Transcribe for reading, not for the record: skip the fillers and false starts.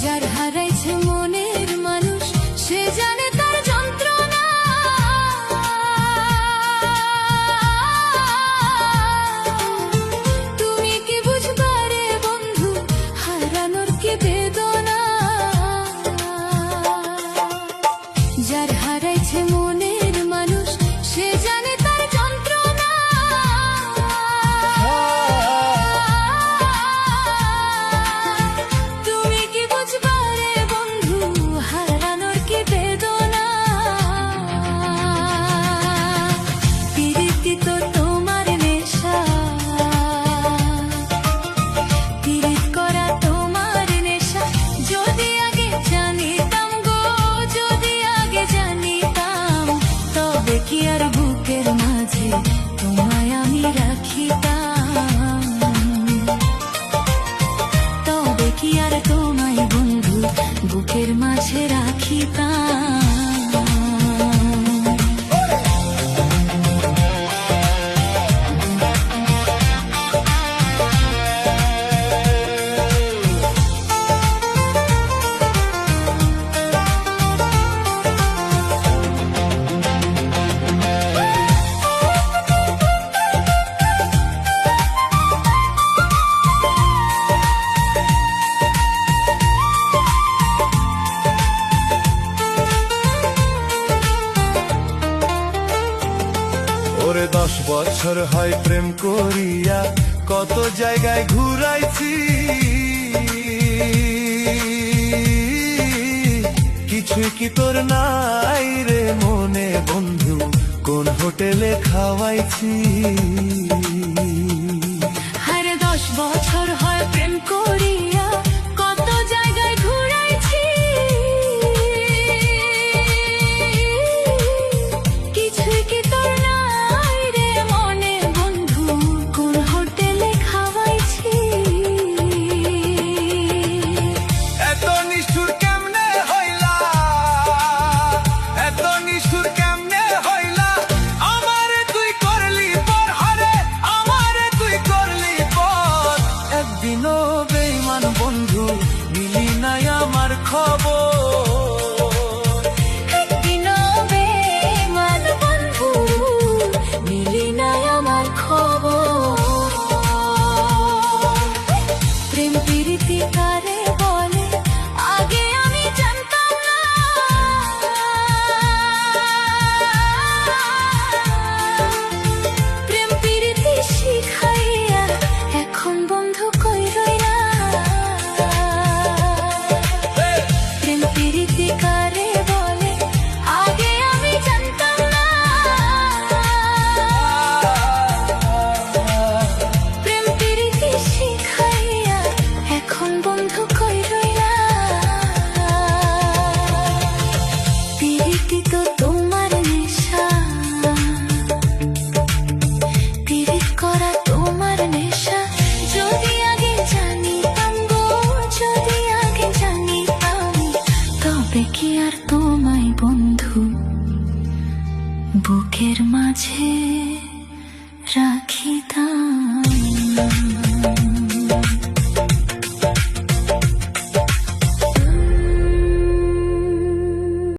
যার হারাইছে মনের মানুষ সে জানে তার যন্ত্রণা। তুমি কি বুঝবা রে বন্ধু হারানোর কি বেদনা। যার হারাইছে মনের মানুষ সে জানে তার যন্ত্রণা। তুমি কি বুঝবা রে বন্ধু হারানোর কি বেদনা। পিরিতি তো তোমার নেশা, পিরিত করা তোমার নেশা। যদি আগে জানিতাম গো, যদি আগে জানিতাম, তবে কি আর বুকের মাঝে তোমায় আমি রাখিতাম। তবে কি আর তোমায় বন্ধু বুকের মাঝে রাখিতাম। ওরে 10 বছর হয় প্রেম করিয়া, কত জায়গায় ঘুরাইছি। কিছুই কি তোর নাই রে মনে বন্ধু, কোন হোটেলে খাওয়াইছি। আরে 10 বছর হয় প্রেম করিয়া, কত জায়গায় ঘুরাইছি। কিছুই কি তোর নাই রে মনে বন্ধু, কোন হোটেলে খাওয়াইছি। এত নিষ্ঠুর কেমনে হইলা, এত নিষ্ঠুর কেমনে হইলা, আমারে তুই করলি পর, হরে আমারে তুই করলি পর। একদিনও বেঈমান বন্ধু মিলি নাই আমার খবর। একদিনও বেঈমান বন্ধু মিলি নাই আমার খবর। প্রেম প্রীতি কারে বলে আগে আমি জানতাম না। প্রেম প্রীতি শিখাইয়া এখন বন্ধু কই রইলা। প্রেম প্রীতি কারে বলে আগে আমি জানতাম না। প্রেম প্রীতি শিখাইয়া এখন বন্ধু কই রইলা। প্রীতি তো তোমার নেশা, প্রীত করা তোমার নেশা। যদি আগে জানিতাম গো, যদি আগে জানিতাম, তবে কি আর তোমায় বন্ধু বুকের মাঝে